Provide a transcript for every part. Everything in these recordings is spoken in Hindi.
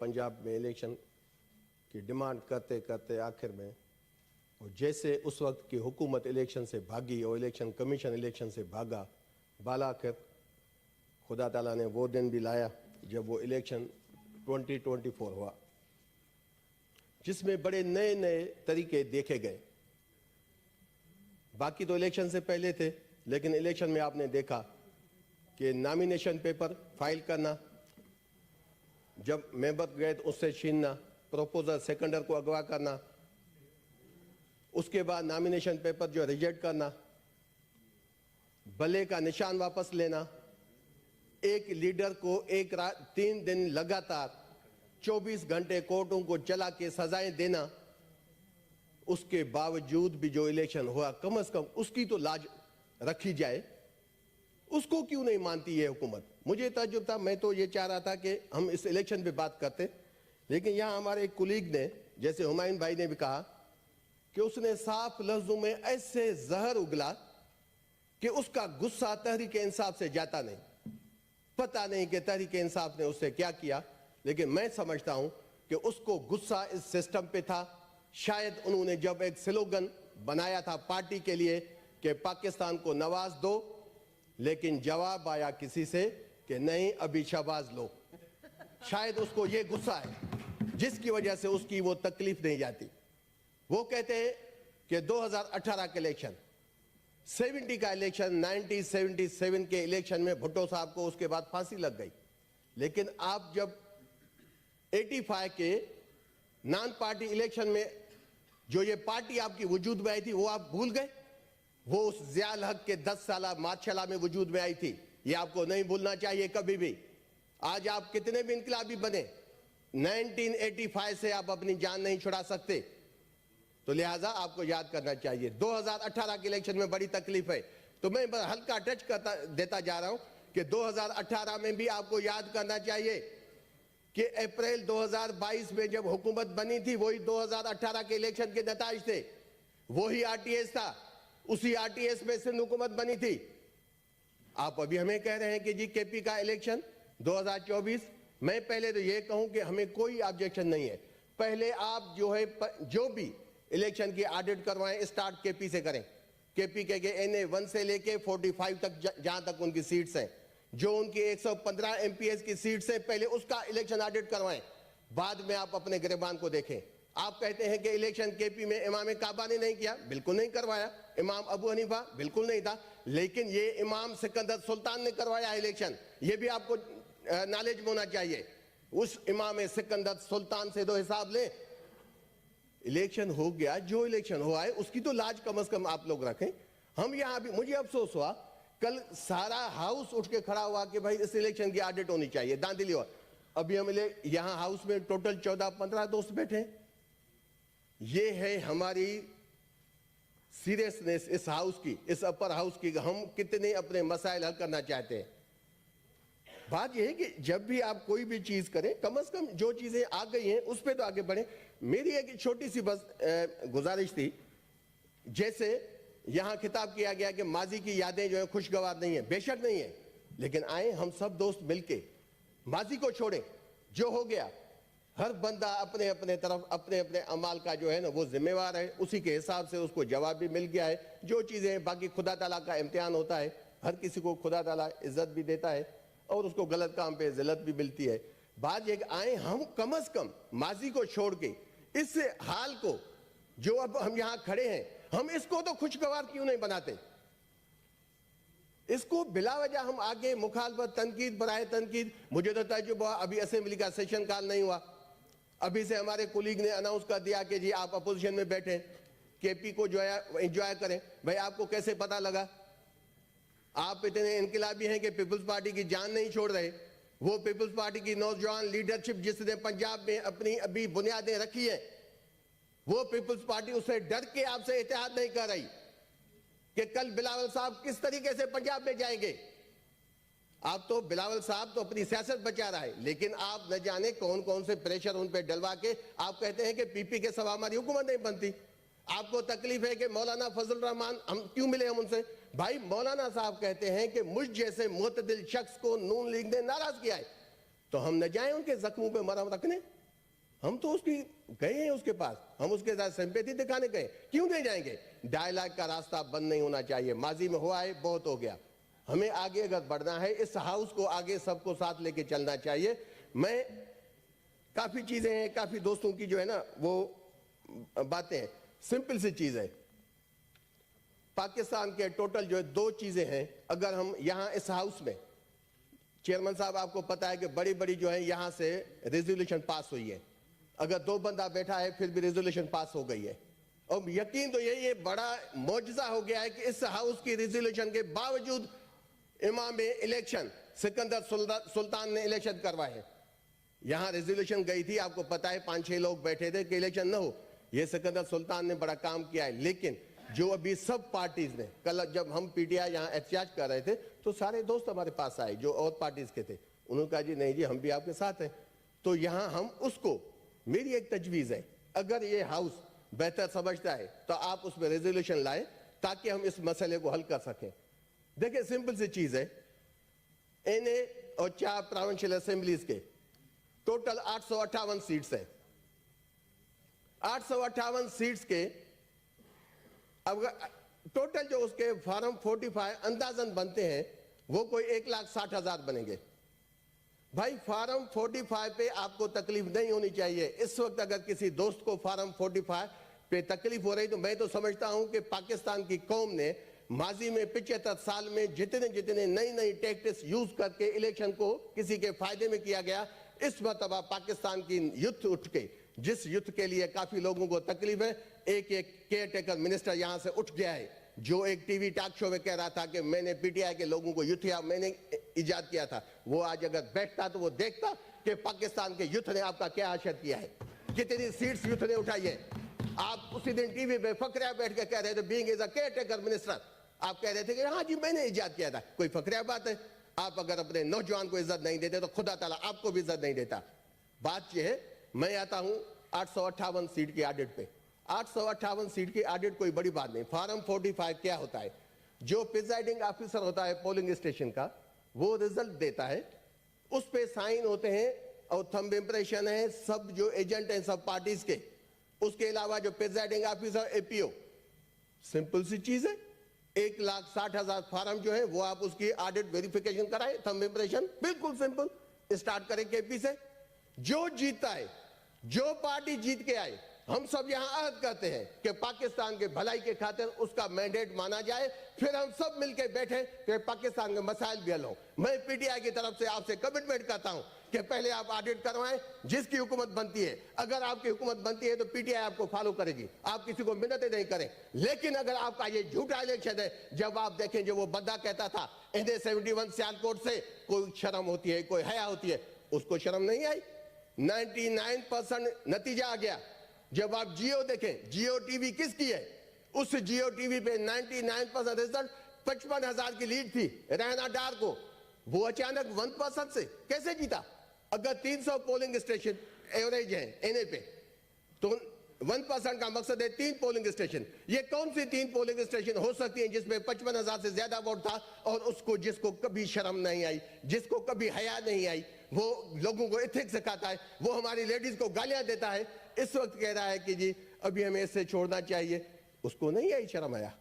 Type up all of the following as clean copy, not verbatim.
पंजाब में इलेक्शन की डिमांड करते करते आखिर में और जैसे उस वक्त की हुकूमत इलेक्शन से भागी और इलेक्शन कमीशन इलेक्शन से भागा, बाला आखिर खुदा ताला ने वो दिन भी लाया जब वो इलेक्शन 2024 हुआ, जिसमें बड़े नए नए तरीके देखे गए। बाकी तो इलेक्शन से पहले थे, लेकिन इलेक्शन में आपने देखा कि नॉमिनेशन पेपर फाइल करना, जब मेंबर गए तो उससे छीनना, प्रोपोजर सेकेंडर को अगवा करना, उसके बाद नॉमिनेशन पेपर जो रिजेक्ट करना, बल्ले का निशान वापस लेना, एक लीडर को 3 दिन लगातार 24 घंटे कोर्टों को चला के सजाएं देना, उसके बावजूद भी जो इलेक्शन हुआ कम से कम उसकी तो लाज रखी जाए। उसको क्यों नहीं मानती ये हुकूमत? मुझे ताज्जुब था, मैं तो ये चाह रहा था कि हम इस इलेक्शन पे बात करते, लेकिन यहां हमारे एक कुलीग ने, जैसे हुमायूं भाई ने भी कहा कि उसने साफ लफ्जों में ऐसे जहर उगला कि उसका गुस्सा तहरीक इंसाफ से जाता नहीं। पता नहीं कि तहरीक इंसाफ ने उससे क्या किया, लेकिन मैं समझता हूं कि उसको गुस्सा इस सिस्टम पे था। शायद उन्होंने जब एक स्लोगन बनाया था पार्टी के लिए कि पाकिस्तान को नवाज दो, लेकिन जवाब आया किसी से कि नहीं अभी शहबाज लो। शायद उसको ये गुस्सा है जिसकी वजह से उसकी वो तकलीफ नहीं जाती। वो कहते हैं कि 2018 का इलेक्शन, 70 का इलेक्शन, 1977 के इलेक्शन में भुट्टो साहब को उसके बाद फांसी लग गई, लेकिन आप जब 85 के नॉन पार्टी इलेक्शन में जो ये पार्टी आपकी वजूद में आई थी वो आप भूल गए। वो उस ज़ियाउल हक के 10 साल मार्शला में वजूद में आई थी, ये आपको नहीं भूलना चाहिए कभी भी। आज आप कितने भी इनकलाबी बने, 1985 से आप अपनी जान नहीं छुड़ा सकते, तो लिहाजा आपको याद करना चाहिए। 2018 के इलेक्शन में बड़ी तकलीफ है, तो मैं बस हल्का टच करता देता जा रहा हूं कि 2018 में भी आपको याद करना चाहिए कि अप्रैल 2022 में जब हुकूमत बनी थी, वही 2018 के इलेक्शन के नताइज थे, वही आरटीएस था, उसी आरटीएस में सिंध हुकूमत बनी थी। आप अभी हमें कह रहे हैं कि जी केपी का इलेक्शन 2024, मैं पहले तो ये कहूं कि हमें कोई ऑब्जेक्शन नहीं है। पहले आप जो भी इलेक्शन की ऑडिट करवाएं, स्टार्ट केपी से करें। केपी के NA 1 से लेके 45 तक जहां तक उनकी सीट्स हैं, जो उनकी 115 MPs की सीट्स है, पहले उसका इलेक्शन ऑडिट करवाएं, बाद में आप अपने गिरबान को देखें। आप कहते हैं कि इलेक्शन केपी में इमाम काबा ने नहीं किया, बिल्कुल नहीं करवाया। इमाम अबू हनीफा बिल्कुल नहीं था, लेकिन ये इमाम सिकंदर सुल्तान ने करवाया इलेक्शन, ये भी आपको नॉलेज में होना चाहिए। उस इमाम सिकंदर सुल्तान से दो हिसाब ले, इलेक्शन हो गया, जो इलेक्शन हुआ है उसकी तो लाज कम से कम आप लोग रखें। हम यहां भी, मुझे अफसोस हुआ, कल सारा हाउस उठ के खड़ा हुआ कि भाई इस इलेक्शन की ऑडिट होनी चाहिए, दांधली। और अभी हम यहां हाउस में टोटल 14-15 दोस्त बैठे हैं। ये है हमारी सीरियसनेस इस हाउस की, इस अपर हाउस की, हम कितने अपने मसाइल हल करना चाहते हैं। बात यह है कि जब भी आप कोई भी चीज करें, कम से कम जो चीजें आ गई हैं उस पर तो आगे बढ़े। मेरी एक छोटी सी बस गुजारिश थी, जैसे यहां खिताब किया गया कि माजी की यादें जो है खुशगवार नहीं है, बेशक नहीं है, लेकिन आए हम सब दोस्त मिलके माजी को छोड़ें। जो हो गया, हर बंदा अपने अपने तरफ अपने अपने अमाल का जो है ना वो जिम्मेवार है, उसी के हिसाब से उसको जवाब भी मिल गया है। जो चीजें बाकी खुदा ताला का इम्तिहान होता है, हर किसी को खुदा ताला इज्जत भी देता है और उसको गलत काम पे जिल्लत भी मिलती है। बात यह कि आए हम कम से कम माजी को छोड़ के इस हाल को, जो अब हम यहां खड़े हैं, हम इसको तो खुशगवार क्यों नहीं बनाते? इसको बिला वजह हम आगे मुखालफत, तनकीद बराए तनकीद। मुझे तो ताज्जुब हुआ, अभी असेंबली का सेशन काल नहीं हुआ, अभी से हमारे कुलीग ने अनाउंस कर दिया कि जी आप अपोजिशन में बैठे, केपी को जो है एंजॉय करें। भाई आपको कैसे पता लगा? आप इतने इनकलाबी हैं कि पीपल्स पार्टी की जान नहीं छोड़ रहे। वो पीपल्स पार्टी की नौजवान लीडरशिप जिसने पंजाब में अपनी अभी बुनियादें रखी है, वो पीपल्स पार्टी उससे डर के आपसे इत्तेहाद नहीं कर रही कि कल बिलावल साहब किस तरीके से पंजाब में जाएंगे। आप तो बिलावल साहब तो अपनी सियासत बचा रहा है, लेकिन आप न जाने कौन कौन से प्रेशर उन पे डलवा के आप कहते हैं कि पीपी के सवा हमारी हुकूमत नहीं बनती। आपको तकलीफ है कि मौलाना फजल रहमान, हम क्यों मिले हम उनसे? भाई मौलाना साहब कहते हैं कि मुझ जैसे मुतदिल शख्स को नून लीग ने नाराज किया है। तो हम न जाएं उनके जख्मों पे मरहम रखने? हम तो उसकी गए हैं उसके पास, हम उसके साथ सिंपैथी दिखाने गए, क्यों नहीं जाएंगे? डायलॉग का रास्ता बंद नहीं होना चाहिए। माजी में हुआ है, बहुत हो गया। हमें आगे अगर बढ़ना है, इस हाउस को आगे सबको साथ लेके चलना चाहिए। मैं काफी चीजें हैं, काफी दोस्तों की जो है ना वो बातें हैं, सिंपल सी चीज है। पाकिस्तान के टोटल जो है 2 चीजें हैं। अगर हम यहां इस हाउस में, चेयरमैन साहब आपको पता है कि बड़ी बड़ी जो है यहां से रेजोल्यूशन पास हुई है। अगर 2 बंदा बैठा है फिर भी रेजोल्यूशन पास हो गई है। और यकीन तो ये बड़ा मौजज़ा हो गया है कि इस हाउस की रेजोल्यूशन के बावजूद इमाम इलेक्शन सिकंदर सुल्तान ने इलेक्शन करवाए हैं। यहां रेजोल्यूशन गई थी, आपको पता है 5-6 लोग बैठे थे कि इलेक्शन ना हो। ये सिकंदर सुल्तान ने बड़ा काम किया है। लेकिन जो अभी सब पार्टीज ने, कल जब हम पीटीआई यहां एहतजाज कर रहे थे तो सारे दोस्त हमारे पास आए जो और पार्टीज के थे। उन्होंने कहा जी नहीं जी, हम भी आपके साथ हैं। तो यहां हम उसको, मेरी एक तजवीज है, अगर ये हाउस बेहतर समझता है तो आप उसमें रेजोल्यूशन लाएं ताकि हम इस मसले को हल कर सकें। देखिए सिंपल सी चीज है, एनए और 4 प्रोविंशियल असेंबलीज के टोटल 858 सीट्स है। 858 सीट्स के अब टोटल जो उसके फॉर्म 45 अंदाजन बनते हैं वो कोई 1,60,000 बनेंगे। भाई फॉर्म 45 पे आपको तकलीफ नहीं होनी चाहिए। इस वक्त अगर किसी दोस्त को फॉर्म 45 पे तकलीफ हो रही तो मैं तो समझता हूं कि पाकिस्तान की कौम ने माजी में 75 साल में जितने नई टैक्टिक्स यूज करके इलेक्शन को किसी के फायदे में किया गया, इस मरतबा पाकिस्तान की युद्ध उठ के, जिस युद्ध के लिए काफी लोगों को तकलीफ है, एक केयर टेकर मिनिस्टर यहां से उठ गया है जो एक टीवी टॉक शो में कह रहा था कि मैंने पीटीआई के लोगों को युद्ध मैंने इजाद किया था। वो आज अगर बैठता तो वो देखता कि पाकिस्तान के युद्ध ने आपका क्या असर किया है, कितनी सीट्स युद्ध ने उठाई है। आप उसी दिन टीवी पे फकरिया बैठ के कह रहे थे being as a caretaker minister, आप कह रहे थे कि हाँ जी मैंने इजाद किया था। कोई फकरिया बात है? आप अगर अपने नौजवान को इज्जत नहीं देते तो खुदा ताला आपको भी इज्जत नहीं देता। बात यह है, मैं आता हूं 858 सीट की ऑडिट पे। 858 सीट की ऑडिट कोई बड़ी बात नहीं। फॉर्म 45 क्या होता है? जो प्रिजाइडिंग ऑफिसर होता है पोलिंग स्टेशन का, वो रिजल्ट देता है, उस पे साइन होते हैं और थंब इंप्रेशन है सब जो एजेंट हैं सब पार्टीज के। उसके अलावा जो प्रिजाइडिंग ऑफिसर एपीओ, सिंपल सी चीज है। 1,60,000 फॉर्म जो है वो आप उसकी ऑडिट वेरिफिकेशन कराएं, थंब इंप्रेशन, बिल्कुल सिंपल। स्टार्ट करें केपी से। जो जीतता है, जो पार्टी जीत के आए, हम सब यहां अहद करते हैं कि पाकिस्तान के भलाई के खातिर उसका मैंडेट माना जाए, फिर हम सब मिलकर बैठे कि पाकिस्तान के मसाइल भी हल हो। मैं पीटीआई की तरफ से आपसे कमिटमेंट करता हूं कि पहले आप ऑडिट करवाएं, जिसकी हुकूमत बनती है। अगर आपकी हुकूमत बनती है तो पीटीआई आपको फॉलो करेगी, आप किसी को मिन्नतें नहीं करें। लेकिन अगर आपका ये झूठा इलेक्शन है, जब आप देखें जो वो बंदा कहता था इन्हें 71 सियालकोट से कोई शर्म होती है, कोई हया होती है, उसको शर्म नहीं आई। 99% नतीजा आ गया। जब आप जियो देखें, जियो टीवी किसकी है, उस जियो टीवी पे 99% रिजल्ट 55,000 की लीड थी रैना डार को, वो अचानक 1% से कैसे जीता? अगर 300 पोलिंग स्टेशन एवरेज है एनए पे तो 1% का मकसद है 3 पोलिंग स्टेशन। ये कौन सी 3 पोलिंग स्टेशन हो सकती हैं जिसमें 55,000 से ज्यादा वोट था और उसको, जिसको कभी शर्म नहीं आई, जिसको कभी हया नहीं आई, वो लोगों को एथिक्स सिखाता है, वो हमारी लेडीज को गालियां देता है, इस वक्त कह रहा है कि जी अभी हमें इससे छोड़ना चाहिए। उसको नहीं आई शर्म आया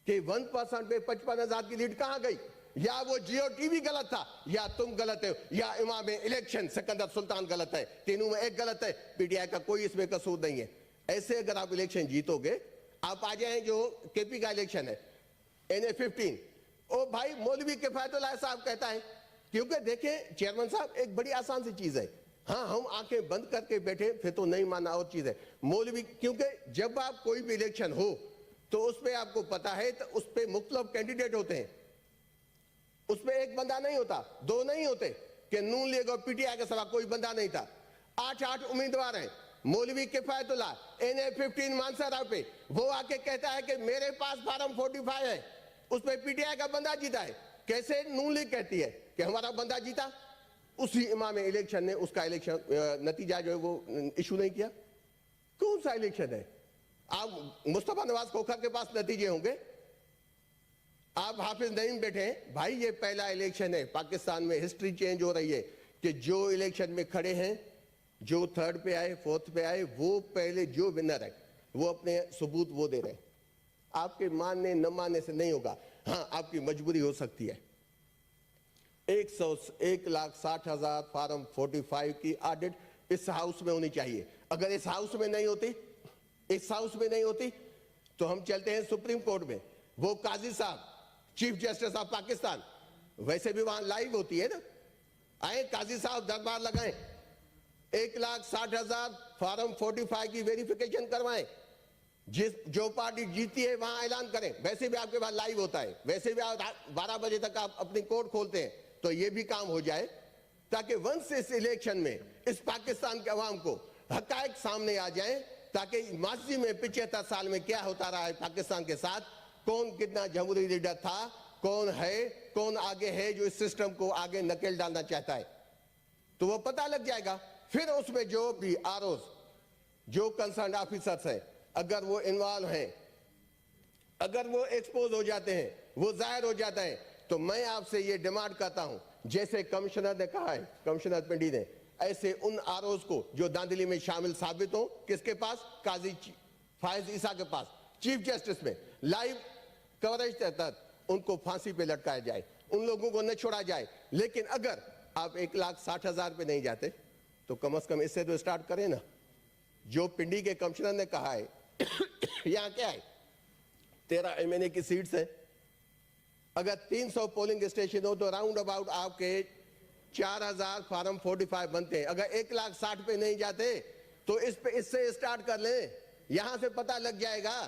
कि 1% पे 55,000 की लीड कहां गई? या वो जियो टीवी गलत था, या तुम गलत हो, या इमाम इलेक्शन सिकंदर सुल्तान गलत है। तीनों में एक गलत है, पीटीआई का कोई इसमें कसूर नहीं है। ऐसे अगर आप इलेक्शन जीतोगे, आप आ जाए जो केपी का इलेक्शन है एनए 15, ओ भाई मौलवी किफायतुल्लाह साहब कहता है, क्योंकि देखें चेयरमैन साहब एक बड़ी आसान सी चीज है, हाँ हम आंखें बंद करके बैठे फिर तो नहीं माना और चीज है मौलवी, क्योंकि जब आप कोई भी इलेक्शन हो तो उस पर आपको पता है तो उस पर मुख्तलिफ कैंडिडेट होते हैं, उसमें एक बंदा नहीं होता, 2 नहीं होते कि नून लीग और पीटीआई के सिवा कोई बंदा नहीं था। 8 उम्मीदवार हैं। मौलवी किफायतुल्लाह एनए 15 मानसरा पे वो आके कहता है कि मेरे पास फॉर्म 45 है, उसमें पीटीआई का बंदा जीता है। कैसे नून लीग कहती है कि हमारा बंदा जीता? उसी इमाम इलेक्शन ने उसका इलेक्शन नतीजा जो है वो इशू नहीं किया। कौन सा इलेक्शन है? आप मुस्तफा नवाज खोखर के पास नतीजे होंगे, आप हाफिज नईम बैठे हैं। भाई ये पहला इलेक्शन है, पाकिस्तान में हिस्ट्री चेंज हो रही है। कि जो इलेक्शन में खड़े हैं, जो थर्ड पे आए, फोर्थ पे आए, वो पहले जो विनर है वो अपने सबूत वो दे रहे हैं। आपके मानने न मानने से नहीं होगा। हाँ, आपकी मजबूरी हो सकती है। 1,60,000 फॉर्म 45 की ऑडिट इस हाउस में होनी चाहिए। अगर इस हाउस में नहीं होती तो हम चलते हैं सुप्रीम कोर्ट में। वो काजी साहब, चीफ जस्टिस ऑफ पाकिस्तान, वैसे भी वहां लाइव होती है ना, आए काजी साहब दरबार लगाएं, 1,60,000 फॉर्म 45 की वेरिफिकेशन करवाएं, जो पार्टी जीती है वहां ऐलान करें। वैसे भी आपके पास लाइव होता है, वैसे भी आप 12 बजे तक आप अपनी कोर्ट खोलते हैं, तो ये भी काम हो जाए ताकि वंस इस इलेक्शन में इस पाकिस्तान के अवाम को हकायक सामने आ जाए, ताकि माजी में 75 साल में क्या होता रहा है पाकिस्तान के साथ, कौन कितना जमहूरी लीडर था, कौन है, कौन आगे है जो इस सिस्टम को आगे नकेल डालना चाहता है, तो वो पता लग जाएगा। फिर उसमें जो भी आरओज, जो कंसर्न ऑफिसर्स हैं, अगर वो इन्वॉल्व हैं, अगर वो एक्सपोज हो जाते हैं, वो जाहिर हो जाता है, तो मैं आपसे ये डिमांड करता हूं, जैसे कमिश्नर ने कहा है, कमिश्नर पिंडी ने, ऐसे उन आरओज को जो दांधली में शामिल साबित हो, किसके पास, काजी फायज ईसा के पास, चीफ जस्टिस में लाइव कवरेज के तहत उनको फांसी पे लटकाया जाए, उन लोगों को न छोड़ा जाए। लेकिन अगर आप 1,60,000 पे नहीं जाते तो कम से कम इससे तो स्टार्ट करें ना। जो पिंडी के कमिश्नर ने कहा है यहां क्या है, 13 एमएनए की सीट्स है, अगर 300 पोलिंग स्टेशन हो तो राउंड अबाउट आपके 4,000 फॉर्म 45 बनते हैं। अगर 1,60,000 पे नहीं जाते तो इससे स्टार्ट कर लें, यहां से पता लग जाएगा।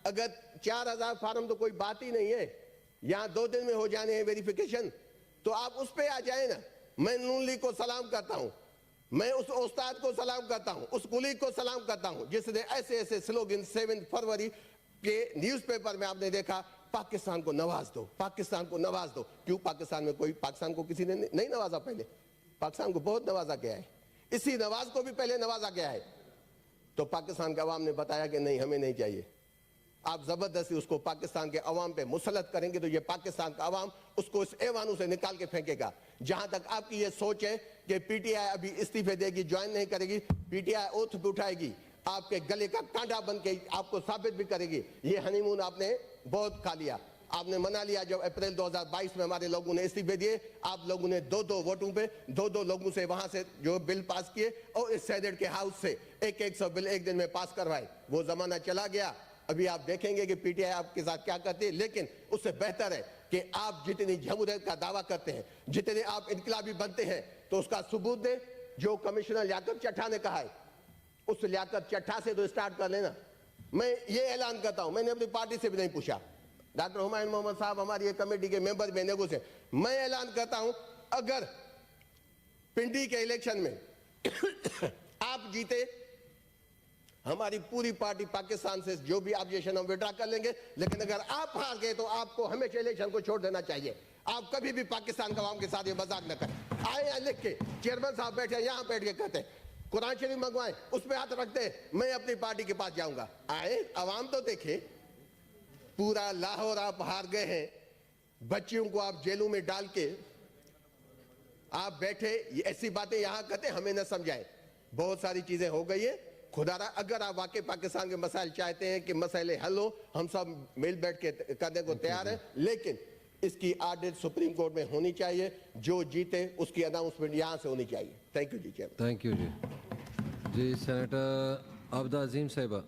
अगर 4,000 फॉर्म तो कोई बात ही नहीं है, यहां 2 दिन में हो जाने हैं वेरिफिकेशन, तो आप उस पे आ जाए ना। मैं नून लीग को सलाम करता हूं, मैं उस उस्ताद को सलाम करता हूं, उस कुलीग को सलाम करता हूं जिसने ऐसे स्लोगन 7 फरवरी के न्यूज़पेपर में आपने देखा, पाकिस्तान को नवाज दो, पाकिस्तान को नवाज दो। क्यों पाकिस्तान में कोई, पाकिस्तान को किसी ने नहीं नवाजा पहले? पाकिस्तान को बहुत नवाजा गया है, इसी नवाज को भी पहले नवाजा गया है। तो पाकिस्तान के अवाम ने बताया कि नहीं, हमें नहीं चाहिए। आप जबरदस्ती उसको पाकिस्तान के अवाम पे मुसलत करेंगे तो ये पाकिस्तान का अवाम उसको इस ऐवानों से निकाल के फेंकेगा। जहां तक आपकी ये सोच है कि पीटीआई अभी इस्तीफे देगी, ज्वाइन नहीं करेगी, पीटीआई ओथ भी उठाएगी, आपके गले का कांटा बन के आपको साबित भी करेगी। ये हनीमून आपने बहुत खा लिया, आपने मना लिया। जब अप्रैल 2022 में हमारे लोगों ने इस्तीफे दिए, आप लोगों ने 2-2 वोटों पे 2-2 लोगों से वहां से जो बिल पास किए और इस सेनेट के हाउस से 100 बिल एक दिन में पास करवाए। वो जमाना चला गया। अभी आप देखेंगे कि पीटीआई आपके साथ क्या करती है, लेकिन उससे बेहतर है कि आप जितनी जमहूरियत का दावा करते हैं, जितने आप इनकलाबी बनते हैं, तो उसका सबूत दें। जो कमिश्नर लियाकत चट्टा ने कहा है, उस लियाकत चट्टा से तो स्टार्ट कर लेना। मैं ये ऐलान करता हूं, मैंने अपनी पार्टी से भी नहीं पूछा, डॉक्टर हुमायूं मोहम्मद साहब हमारी ये कमेटी के मेंबर बेनेगो से, मैं ऐलान करता हूं, अगर पिंडी के इलेक्शन में आप जीते, हमारी पूरी पार्टी पाकिस्तान से जो भी ऑब्जेक्शन हम विड्रा कर लेंगे। लेकिन अगर आप हार गए तो आपको हमेशा इलेक्शन को छोड़ देना चाहिए। आप कभी भी पाकिस्तान का अवाम के साथ ये मजाक न करें। आए यहाँ लिख के, चेयरमैन साहब बैठे यहाँ बैठ के कहते हैं कुरान शरीफ मंगवाएं, उस पर हाथ रखते हैं, मैं अपनी पार्टी के पास जाऊंगा। आए अवाम तो देखे, पूरा लाहौर आप हार गए हैं, बच्चियों को आप जेलों में डाल के आप बैठे, ये ऐसी बातें यहाँ कहते हमें न समझाएं। बहुत सारी चीजें हो गई है। खुदारा अगर आप वाकई पाकिस्तान के मसाइल चाहते हैं कि मसाइले हल हो, हम सब मिल बैठ के करने को तैयार हैं, लेकिन इसकी ऑडिट सुप्रीम कोर्ट में होनी चाहिए। जो जीते उसकी अनाउंसमेंट यहां से होनी चाहिए। थैंक यू जी चेयरमैन। थैंक यू जी। जी सेनेटर आबदा अजीम साहिबा।